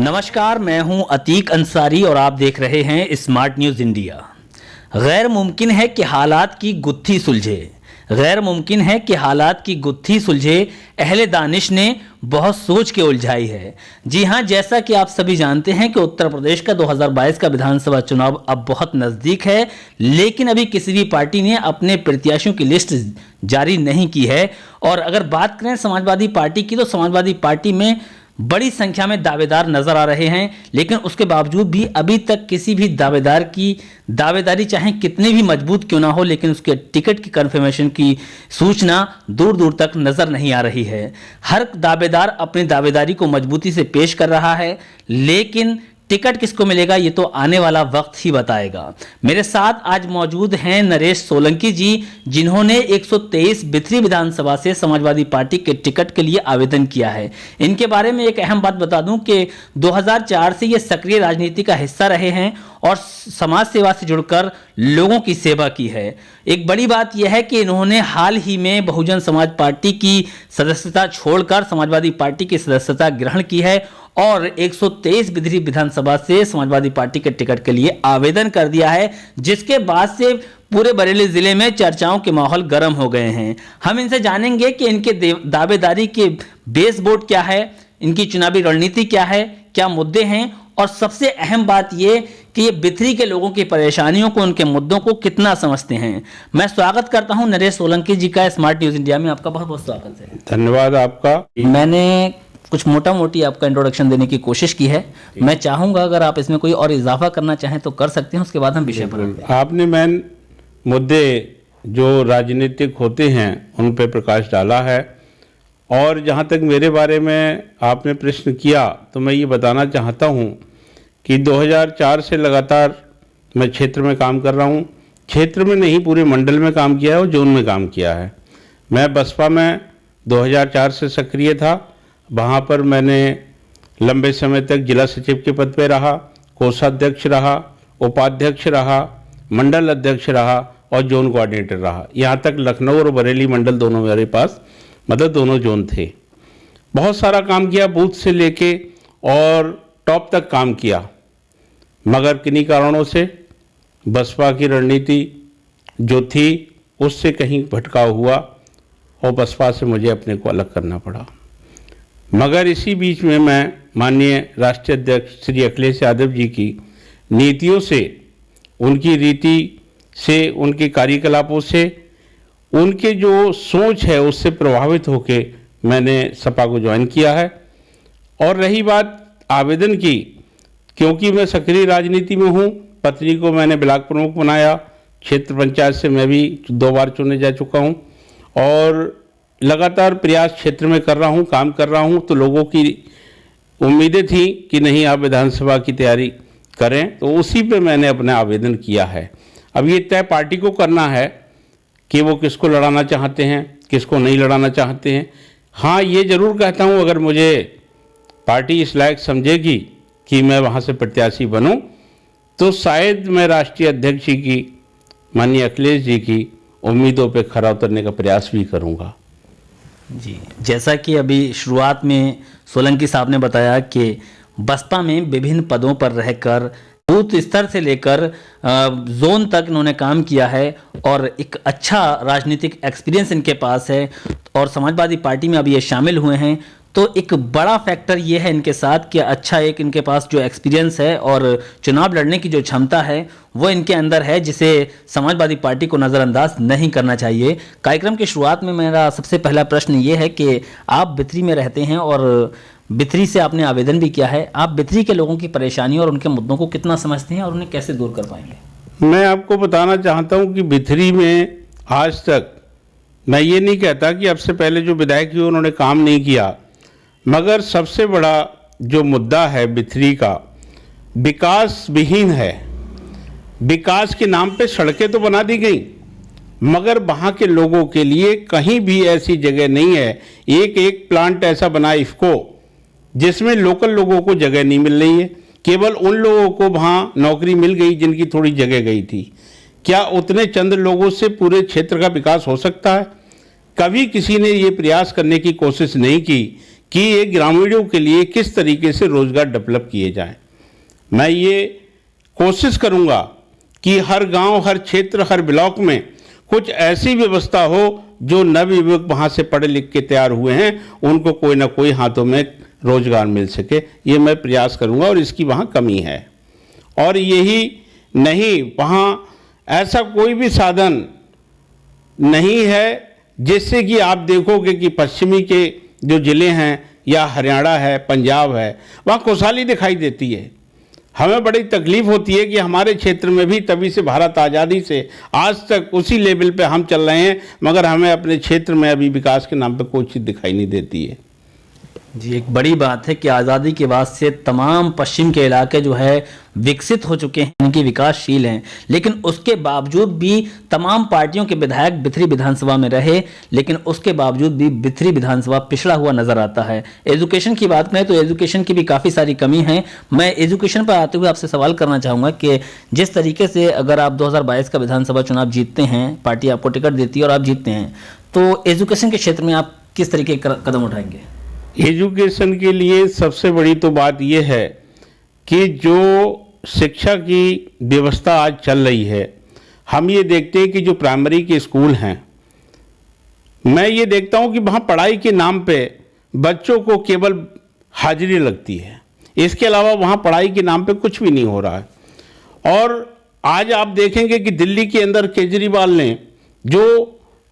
नमस्कार, मैं हूं अतीक अंसारी और आप देख रहे हैं स्मार्ट न्यूज़ इंडिया। गैर मुमकिन है कि हालात की गुत्थी सुलझे। गैर मुमकिन है कि हालात की गुत्थी सुलझे, अहले दानिश ने बहुत सोच के उलझाई है। जी हां, जैसा कि आप सभी जानते हैं कि उत्तर प्रदेश का 2022 का विधानसभा चुनाव अब बहुत नज़दीक है, लेकिन अभी किसी भी पार्टी ने अपने प्रत्याशियों की लिस्ट जारी नहीं की है। और अगर बात करें समाजवादी पार्टी की, तो समाजवादी पार्टी में बड़ी संख्या में दावेदार नजर आ रहे हैं, लेकिन उसके बावजूद भी अभी तक किसी भी दावेदार की दावेदारी चाहे कितनी भी मजबूत क्यों ना हो, लेकिन उसके टिकट की कंफर्मेशन की सूचना दूर दूर तक नजर नहीं आ रही है। हर दावेदार अपनी दावेदारी को मजबूती से पेश कर रहा है, लेकिन टिकट किसको मिलेगा ये तो आने वाला वक्त ही बताएगा। मेरे साथ आज मौजूद हैं नरेश सोलंकी जी, जिन्होंने 123 बिथरी विधानसभा से समाजवादी पार्टी के टिकट के लिए आवेदन किया है। इनके बारे में एक अहम बात बता दूं कि 2004 से ये सक्रिय राजनीति का हिस्सा रहे हैं और समाज सेवा से जुड़कर लोगों की सेवा की है। एक बड़ी बात यह है कि इन्होंने हाल ही में बहुजन समाज पार्टी की सदस्यता छोड़कर समाजवादी पार्टी की सदस्यता ग्रहण की है और 123 बिथरी विधानसभा से समाजवादी पार्टी के टिकट के लिए आवेदन कर दिया है, जिसके बाद से पूरे बरेली जिले में चर्चाओं के माहौल गर्म हो गए हैं। हम इनसे जानेंगे कि इनके दावेदारी के बेस बोर्ड क्या है, इनकी चुनावी रणनीति क्या है, क्या मुद्दे हैं, और सबसे अहम बात ये कि ये बिथरी के लोगों की परेशानियों को, उनके मुद्दों को कितना समझते हैं। मैं स्वागत करता हूं नरेश सोलंकी जी का स्मार्ट न्यूज़ इंडिया में। आपका बहुत बहुत स्वागत है। धन्यवाद आपका। मैंने कुछ मोटा मोटी आपका इंट्रोडक्शन देने की कोशिश की है। मैं चाहूंगा अगर आप इसमें कोई और इजाफा करना चाहें तो कर सकते हैं, उसके बाद हम विषय पर आते हैं। आपने मेन मुद्दे जो राजनीतिक होते हैं उन पे प्रकाश डाला है, और जहाँ तक मेरे बारे में आपने प्रश्न किया तो मैं ये बताना चाहता हूँ कि 2004 से लगातार मैं क्षेत्र में काम कर रहा हूँ। क्षेत्र में नहीं, पूरे मंडल में काम किया है और जोन में काम किया है। मैं बसपा में 2004 से सक्रिय था। वहाँ पर मैंने लंबे समय तक जिला सचिव के पद पे रहा, कोषाध्यक्ष रहा, उपाध्यक्ष रहा, मंडल अध्यक्ष रहा और जोन कोऑर्डिनेटर रहा। यहाँ तक लखनऊ और बरेली मंडल दोनों मेरे पास, मतलब दोनों जोन थे। बहुत सारा काम किया, बूथ से लेके और टॉप तक काम किया, मगर किन्हीं कारणों से बसपा की रणनीति जो थी उससे कहीं भटकाव हुआ और बसपा से मुझे अपने को अलग करना पड़ा। मगर इसी बीच में मैं माननीय राष्ट्रीय अध्यक्ष श्री अखिलेश यादव जी की नीतियों से, उनकी रीति से, उनके कार्यकलापों से, उनके जो सोच है उससे प्रभावित होकर मैंने सपा को ज्वाइन किया है। और रही बात आवेदन की, क्योंकि मैं सक्रिय राजनीति में हूँ, पत्नी को मैंने ब्लॉक प्रमुख बनाया, क्षेत्र पंचायत से मैं भी 2 बार चुने जा चुका हूँ और लगातार प्रयास क्षेत्र में कर रहा हूँ, काम कर रहा हूँ। तो लोगों की उम्मीदें थी कि नहीं आप विधानसभा की तैयारी करें, तो उसी पे मैंने अपना आवेदन किया है। अब ये तय पार्टी को करना है कि वो किसको लड़ाना चाहते हैं, किसको नहीं लड़ाना चाहते हैं। हाँ, ये ज़रूर कहता हूँ, अगर मुझे पार्टी इस लायक समझेगी कि मैं वहाँ से प्रत्याशी बनूँ तो शायद मैं राष्ट्रीय अध्यक्ष जी की, माननीय अखिलेश जी की उम्मीदों पे खरा उतरने का प्रयास भी करूँगा। जी, जैसा कि अभी शुरुआत में सोलंकी साहब ने बताया कि बसपा में विभिन्न पदों पर रहकर बूथ स्तर से लेकर जोन तक इन्होंने काम किया है और एक अच्छा राजनीतिक एक्सपीरियंस इनके पास है, और समाजवादी पार्टी में अब ये शामिल हुए हैं। तो एक बड़ा फैक्टर ये है इनके साथ कि अच्छा एक इनके पास जो एक्सपीरियंस है और चुनाव लड़ने की जो क्षमता है वो इनके अंदर है, जिसे समाजवादी पार्टी को नज़रअंदाज नहीं करना चाहिए। कार्यक्रम की शुरुआत में मेरा सबसे पहला प्रश्न ये है कि आप बिथरी में रहते हैं और बिथरी से आपने आवेदन भी किया है। आप बिथरी के लोगों की परेशानी और उनके मुद्दों को कितना समझते हैं और उन्हें कैसे दूर कर पाएंगे? मैं आपको बताना चाहता हूँ कि बिथरी में आज तक मैं ये नहीं कहता कि अब से पहले जो विधायक हुए उन्होंने काम नहीं किया, मगर सबसे बड़ा जो मुद्दा है बिथरी का, विकास विहीन है। विकास के नाम पे सड़कें तो बना दी गई, मगर वहाँ के लोगों के लिए कहीं भी ऐसी जगह नहीं है। एक प्लांट ऐसा बना इफ्को, जिसमें लोकल लोगों को जगह नहीं मिल रही है। केवल उन लोगों को वहाँ नौकरी मिल गई जिनकी थोड़ी जगह गई थी। क्या उतने चंद लोगों से पूरे क्षेत्र का विकास हो सकता है? कभी किसी ने ये प्रयास करने की कोशिश नहीं की कि ये ग्रामीणों के लिए किस तरीके से रोजगार डेवलप किए जाएं। मैं ये कोशिश करूंगा कि हर गांव, हर क्षेत्र, हर ब्लॉक में कुछ ऐसी व्यवस्था हो जो नवयुवक वहाँ से पढ़े लिख के तैयार हुए हैं उनको कोई ना कोई हाथों में रोजगार मिल सके। ये मैं प्रयास करूंगा और इसकी वहाँ कमी है। और यही नहीं, वहाँ ऐसा कोई भी साधन नहीं है जिससे कि आप देखोगे कि पश्चिमी के जो ज़िले हैं या हरियाणा है, पंजाब है, वहाँ खुशहाली दिखाई देती है। हमें बड़ी तकलीफ होती है कि हमारे क्षेत्र में भी तभी से भारत आज़ादी से आज तक उसी लेवल पे हम चल रहे हैं, मगर हमें अपने क्षेत्र में अभी विकास के नाम पे कोई चीज़ दिखाई नहीं देती है। जी, एक बड़ी बात है कि आज़ादी के बाद से तमाम पश्चिम के इलाके जो है विकसित हो चुके हैं, उनकी विकासशील हैं, लेकिन उसके बावजूद भी तमाम पार्टियों के विधायक बिथरी विधानसभा में रहे, लेकिन उसके बावजूद भी बिथरी विधानसभा पिछड़ा हुआ नजर आता है। एजुकेशन की बात करें तो एजुकेशन की भी काफ़ी सारी कमी है। मैं एजुकेशन पर आते हुए आपसे सवाल करना चाहूँगा कि जिस तरीके से अगर आप 2022 का विधानसभा चुनाव जीतते हैं, पार्टी आपको टिकट देती है और आप जीतते हैं, तो एजुकेशन के क्षेत्र में आप किस तरीके के कदम उठाएंगे? एजुकेशन के लिए सबसे बड़ी तो बात यह है कि जो शिक्षा की व्यवस्था आज चल रही है, हम ये देखते हैं कि जो प्राइमरी के स्कूल हैं, मैं ये देखता हूँ कि वहाँ पढ़ाई के नाम पे बच्चों को केवल हाजिरी लगती है, इसके अलावा वहाँ पढ़ाई के नाम पे कुछ भी नहीं हो रहा है। और आज आप देखेंगे कि दिल्ली के अंदर केजरीवाल ने जो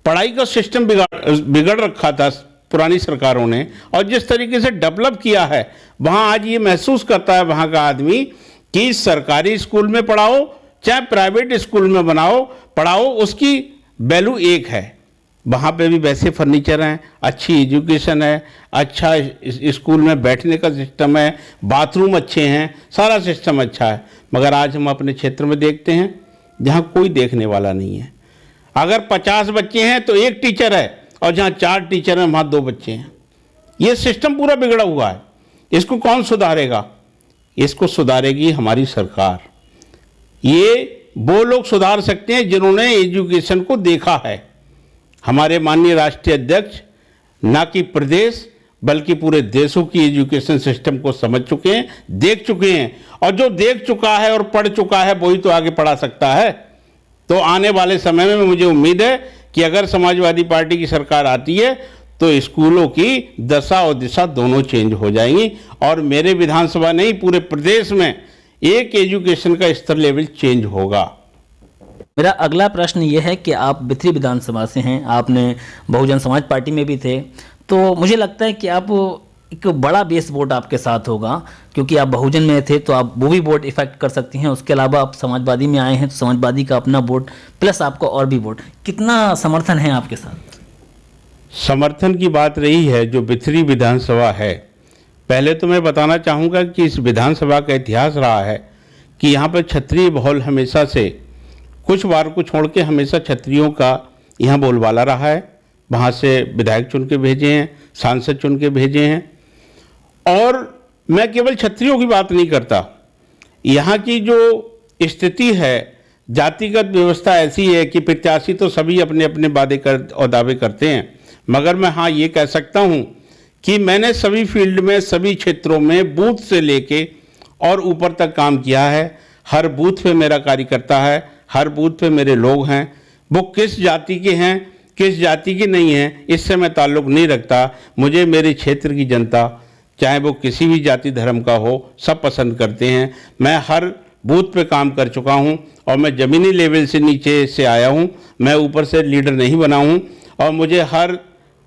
पढ़ाई का सिस्टम बिगड़ रखा था पुरानी सरकारों ने, और जिस तरीके से डेवलप किया है, वहाँ आज ये महसूस करता है वहाँ का आदमी कि सरकारी स्कूल में पढ़ाओ चाहे प्राइवेट स्कूल में पढ़ाओ, उसकी वैल्यू एक है। वहाँ पे भी वैसे फर्नीचर हैं, अच्छी एजुकेशन है, अच्छा स्कूल में बैठने का सिस्टम है, बाथरूम अच्छे हैं, सारा सिस्टम अच्छा है। मगर आज हम अपने क्षेत्र में देखते हैं जहाँ कोई देखने वाला नहीं है। अगर 50 बच्चे हैं तो एक टीचर है, और जहाँ 4 टीचर हैं वहाँ 2 बच्चे हैं। ये सिस्टम पूरा बिगड़ा हुआ है। इसको कौन सुधारेगा? इसको सुधारेगी हमारी सरकार। ये वो लोग सुधार सकते हैं जिन्होंने एजुकेशन को देखा है। हमारे माननीय राष्ट्रीय अध्यक्ष ना कि प्रदेश बल्कि पूरे देशों की एजुकेशन सिस्टम को समझ चुके हैं, देख चुके हैं, और जो देख चुका है और पढ़ चुका है वही तो आगे पढ़ा सकता है। तो आने वाले समय में मुझे उम्मीद है कि अगर समाजवादी पार्टी की सरकार आती है तो स्कूलों की दशा और दिशा दोनों चेंज हो जाएंगी, और मेरे विधानसभा नहीं पूरे प्रदेश में एक एजुकेशन का स्तर लेवल चेंज होगा। मेरा अगला प्रश्न यह है कि आप बिथरी विधानसभा से हैं, आपने बहुजन समाज पार्टी में भी थे, तो मुझे लगता है कि आप एक बड़ा बेस वोट आपके साथ होगा, क्योंकि आप बहुजन में थे तो आप वो भी वोट इफेक्ट कर सकती हैं। उसके अलावा आप समाजवादी में आए हैं तो समाजवादी का अपना वोट प्लस आपको और भी वोट, कितना समर्थन है आपके साथ? समर्थन की बात रही है जो बिथरी विधानसभा है, पहले तो मैं बताना चाहूँगा कि इस विधानसभा का इतिहास रहा है कि यहाँ पर क्षत्रिय बहुल हमेशा से, कुछ बार को छोड़ के हमेशा क्षत्रियों का यहाँ बोलबाला रहा है। वहाँ से विधायक चुन के भेजे हैं, सांसद चुन के भेजे हैं। और मैं केवल क्षत्रियों की बात नहीं करता, यहाँ की जो स्थिति है, जातिगत व्यवस्था ऐसी है कि प्रत्याशी तो सभी अपने अपने वादे और दावे करते हैं, मगर मैं हाँ ये कह सकता हूँ कि मैंने सभी फील्ड में, सभी क्षेत्रों में बूथ से लेके और ऊपर तक काम किया है। हर बूथ पे मेरा कार्यकर्ता है, हर बूथ पे मेरे लोग हैं। वो किस जाति के हैं, किस जाति की नहीं है, इससे मैं ताल्लुक़ नहीं रखता। मुझे मेरे क्षेत्र की जनता, चाहे वो किसी भी जाति धर्म का हो, सब पसंद करते हैं। मैं हर बूथ पे काम कर चुका हूँ और मैं ज़मीनी लेवल से नीचे से आया हूँ, मैं ऊपर से लीडर नहीं बना हूँ। और मुझे हर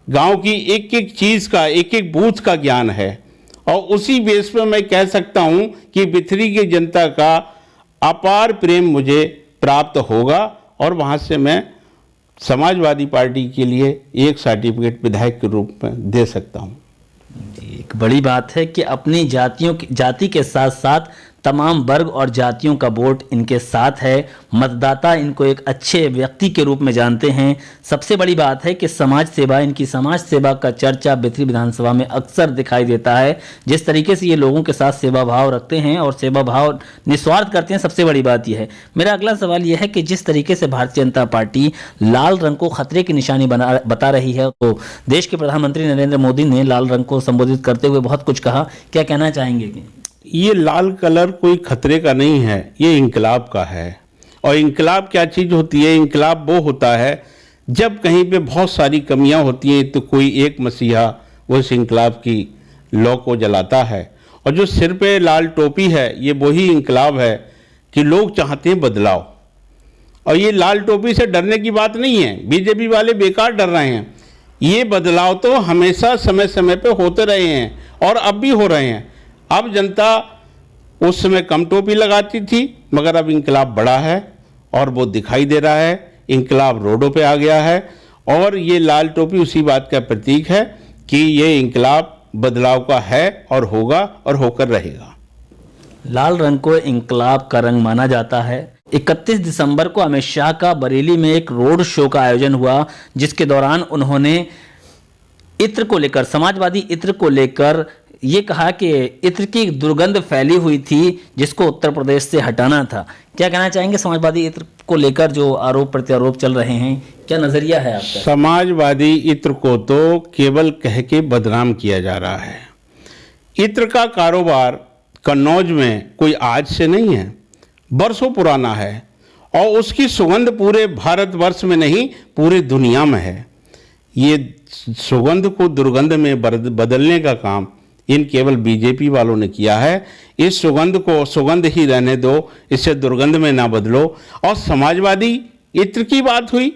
गांव की एक एक चीज़ का, एक एक बूथ का ज्ञान है, और उसी बेस पे मैं कह सकता हूँ कि बिथरी की जनता का अपार प्रेम मुझे प्राप्त होगा, और वहाँ से मैं समाजवादी पार्टी के लिए एक सर्टिफिकेट विधायक के रूप में दे सकता हूँ। एक बड़ी बात है कि अपनी जाति के साथ साथ तमाम वर्ग और जातियों का वोट इनके साथ है। मतदाता इनको एक अच्छे व्यक्ति के रूप में जानते हैं। सबसे बड़ी बात है कि समाज सेवा, इनकी समाज सेवा का चर्चा बेथरी विधानसभा में अक्सर दिखाई देता है। जिस तरीके से ये लोगों के साथ सेवा भाव रखते हैं और सेवा भाव निस्वार्थ करते हैं, सबसे बड़ी बात यह है। मेरा अगला सवाल यह है कि जिस तरीके से भारतीय जनता पार्टी लाल रंग को खतरे की निशानी बता रही है, तो देश के प्रधानमंत्री नरेंद्र मोदी ने लाल रंग को संबोधित करते हुए बहुत कुछ कहा, क्या कहना चाहेंगे? ये लाल कलर कोई खतरे का नहीं है, ये इंकलाब का है। और इंकलाब क्या चीज़ होती है? इंकलाब वो होता है जब कहीं पे बहुत सारी कमियां होती हैं तो कोई एक मसीहा उस इंकलाब की लौ को जलाता है। और जो सिर पे लाल टोपी है, ये वही इंकलाब है कि लोग चाहते हैं बदलाव। और ये लाल टोपी से डरने की बात नहीं है, बीजेपी वाले बेकार डर रहे हैं। ये बदलाव तो हमेशा समय समय पे होते रहे हैं और अब भी हो रहे हैं। अब जनता उस समय कम टोपी लगाती थी, मगर अब इंकलाब बड़ा है और वो दिखाई दे रहा है। इंकलाब रोडों पे आ गया है और ये लाल टोपी उसी बात का प्रतीक है कि ये इंकलाब बदलाव का है और होगा और होकर रहेगा। लाल रंग को इंकलाब का रंग माना जाता है। 31 दिसंबर को अमित शाह का बरेली में एक रोड शो का आयोजन हुआ, जिसके दौरान उन्होंने इत्र को लेकर, समाजवादी इत्र को लेकर ये कहा कि इत्र की दुर्गंध फैली हुई थी जिसको उत्तर प्रदेश से हटाना था। क्या कहना चाहेंगे समाजवादी इत्र को लेकर जो आरोप प्रत्यारोप चल रहे हैं, क्या नजरिया है आपका? समाजवादी इत्र को तो केवल कह के बदनाम किया जा रहा है। इत्र का कारोबार कन्नौज में कोई आज से नहीं है, बरसों पुराना है और उसकी सुगंध पूरे भारतवर्ष में नहीं पूरी दुनिया में है। ये सुगंध को दुर्गंध में बदलने का काम इन केवल बीजेपी वालों ने किया है। इस सुगंध को सुगंध ही रहने दो, इसे दुर्गंध में ना बदलो। और समाजवादी इत्र की बात हुई,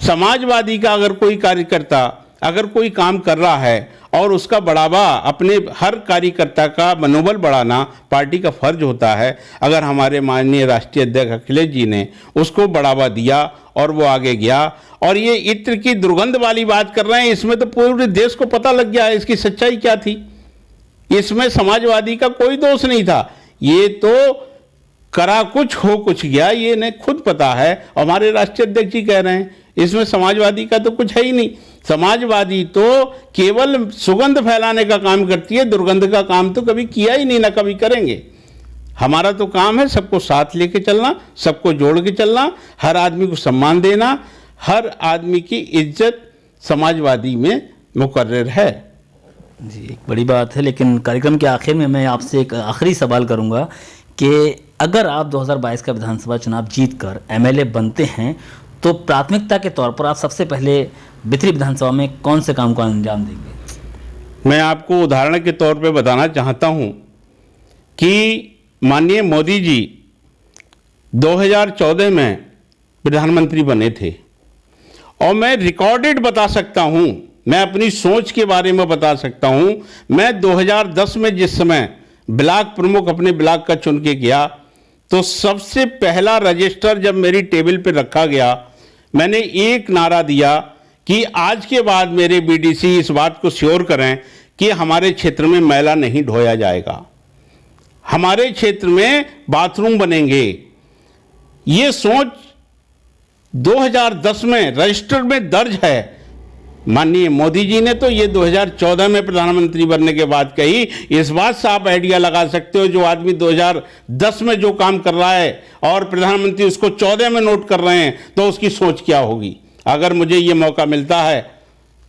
समाजवादी का अगर कोई कार्यकर्ता अगर कोई काम कर रहा है और उसका बढ़ावा, अपने हर कार्यकर्ता का मनोबल बढ़ाना पार्टी का फर्ज होता है। अगर हमारे माननीय राष्ट्रीय अध्यक्ष अखिलेश जी ने उसको बढ़ावा दिया और वो आगे गया, और ये इत्र की दुर्गंध वाली बात कर रहे हैं, इसमें तो पूरे देश को पता लग गया है इसकी सच्चाई क्या थी। इसमें समाजवादी का कोई दोष नहीं था, ये तो करा कुछ हो कुछ गया, ये इन्हें खुद पता है। हमारे राष्ट्रीय अध्यक्ष जी कह रहे हैं इसमें समाजवादी का तो कुछ है ही नहीं। समाजवादी तो केवल सुगंध फैलाने का काम करती है, दुर्गंध का काम तो कभी किया ही नहीं, ना कभी करेंगे। हमारा तो काम है सबको साथ लेके चलना, सबको जोड़ के चलना, हर आदमी को सम्मान देना, हर आदमी की इज्जत समाजवादी में मुकर्रर है। जी, एक बड़ी बात है। लेकिन कार्यक्रम के आखिर में मैं आपसे एक आखिरी सवाल करूंगा कि अगर आप 2022 का विधानसभा चुनाव जीतकर एमएलए बनते हैं तो प्राथमिकता के तौर पर आप सबसे पहले बेथरी विधानसभा में कौन से काम को अंजाम देंगे? मैं आपको उदाहरण के तौर पे बताना चाहता हूं कि माननीय मोदी जी 2014 में प्रधानमंत्री बने थे और मैं रिकॉर्डेड बता सकता हूं, मैं अपनी सोच के बारे में बता सकता हूं। मैं 2010 में जिस समय ब्लॉक प्रमुख अपने ब्लॉक का चुन के गया तो सबसे पहला रजिस्टर जब मेरी टेबल पे रखा गया, मैंने एक नारा दिया कि आज के बाद मेरे बीडीसी इस बात को श्योर करें कि हमारे क्षेत्र में मैला नहीं ढोया जाएगा, हमारे क्षेत्र में बाथरूम बनेंगे। ये सोच 2010 में रजिस्टर में दर्ज है। माननीय मोदी जी ने तो ये 2014 में प्रधानमंत्री बनने के बाद कही। इस बात से आप आइडिया लगा सकते हो जो आदमी 2010 में जो काम कर रहा है और प्रधानमंत्री उसको 14 में नोट कर रहे हैं तो उसकी सोच क्या होगी। अगर मुझे ये मौका मिलता है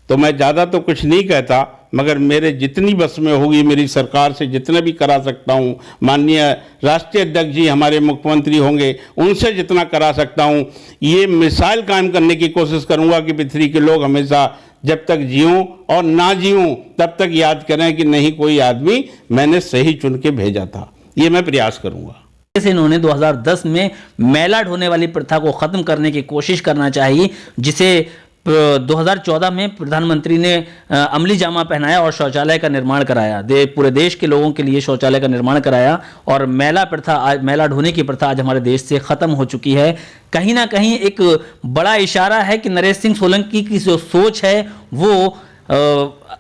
तो मैं ज़्यादा तो कुछ नहीं कहता, मगर मेरे जितनी बस में होगी, मेरी सरकार से जितना भी करा सकता हूँ, माननीय राष्ट्रीय अध्यक्ष जी हमारे मुख्यमंत्री होंगे उनसे जितना करा सकता हूँ, ये मिसाइल कायम करने की कोशिश करूँगा कि पृथ्वी के लोग हमेशा जब तक जीऊँ और ना जीऊँ तब तक याद करें कि नहीं, कोई आदमी मैंने सही चुन के भेजा था। ये मैं प्रयास करूँगा। जैसे इन्होंने 2010 में मैला ढोने वाली प्रथा को खत्म करने की कोशिश करना चाहिए, जिसे 2014 में प्रधानमंत्री ने अमली जामा पहनाया और शौचालय का निर्माण कराया। पूरे देश के लोगों के लिए शौचालय का निर्माण कराया और मैला प्रथा, आज मैला ढोने की प्रथा आज हमारे देश से खत्म हो चुकी है। कहीं ना कहीं एक बड़ा इशारा है कि नरेश सिंह सोलंकी की जो सोच है वो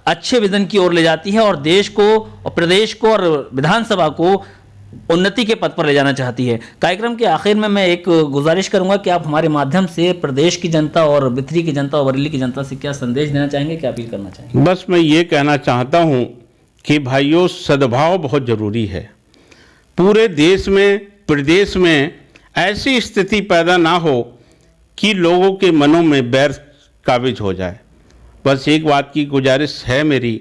अच्छे विजन की ओर ले जाती है और देश को और प्रदेश को और विधानसभा को उन्नति के पथ पर ले जाना चाहती है। कार्यक्रम के आखिर में मैं एक गुजारिश करूंगा कि आप हमारे माध्यम से प्रदेश की जनता और बिथरी की जनता और बरेली की जनता से क्या संदेश देना चाहेंगे, क्या अपील करना चाहेंगे? बस मैं ये कहना चाहता हूँ कि भाइयों, सद्भाव बहुत ज़रूरी है। पूरे देश में, प्रदेश में ऐसी स्थिति पैदा ना हो कि लोगों के मनों में बैर काबिज हो जाए। बस एक बात की गुजारिश है मेरी,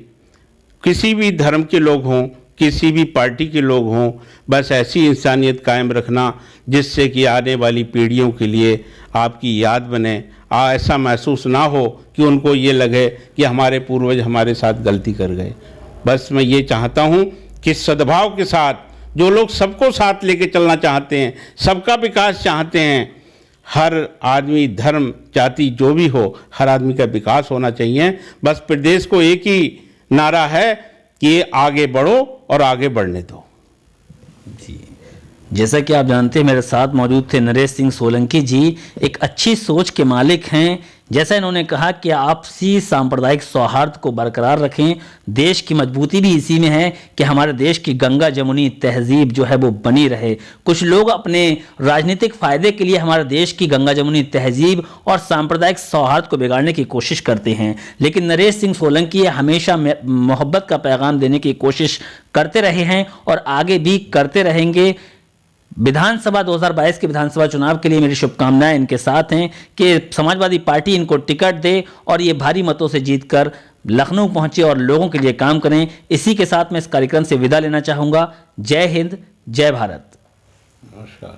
किसी भी धर्म के लोग हों, किसी भी पार्टी के लोग हों, बस ऐसी इंसानियत कायम रखना जिससे कि आने वाली पीढ़ियों के लिए आपकी याद बने। ऐसा महसूस ना हो कि उनको ये लगे कि हमारे पूर्वज हमारे साथ गलती कर गए। बस मैं ये चाहता हूँ कि सद्भाव के साथ जो लोग सबको साथ लेके चलना चाहते हैं, सबका विकास चाहते हैं, हर आदमी, धर्म, जाति जो भी हो, हर आदमी का विकास होना चाहिए। बस प्रदेश को एक ही नारा है कि आगे बढ़ो और आगे बढ़ने दो। जी, जैसा कि आप जानते हैं, मेरे साथ मौजूद थे नरेश सिंह सोलंकी जी। एक अच्छी सोच के मालिक हैं। जैसा इन्होंने कहा कि आपसी सांप्रदायिक सौहार्द को बरकरार रखें। देश की मजबूती भी इसी में है कि हमारे देश की गंगा जमुनी तहजीब जो है वो बनी रहे। कुछ लोग अपने राजनीतिक फायदे के लिए हमारे देश की गंगा जमुनी तहजीब और सांप्रदायिक सौहार्द को बिगाड़ने की कोशिश करते हैं, लेकिन नरेश सिंह सोलंकी हमेशा मोहब्बत का पैगाम देने की कोशिश करते रहे हैं और आगे भी करते रहेंगे। विधानसभा 2022 के विधानसभा चुनाव के लिए मेरी शुभकामनाएं इनके साथ हैं कि समाजवादी पार्टी इनको टिकट दे और ये भारी मतों से जीतकर लखनऊ पहुंचे और लोगों के लिए काम करें। इसी के साथ मैं इस कार्यक्रम से विदा लेना चाहूंगा। जय हिंद, जय भारत। नमस्कार।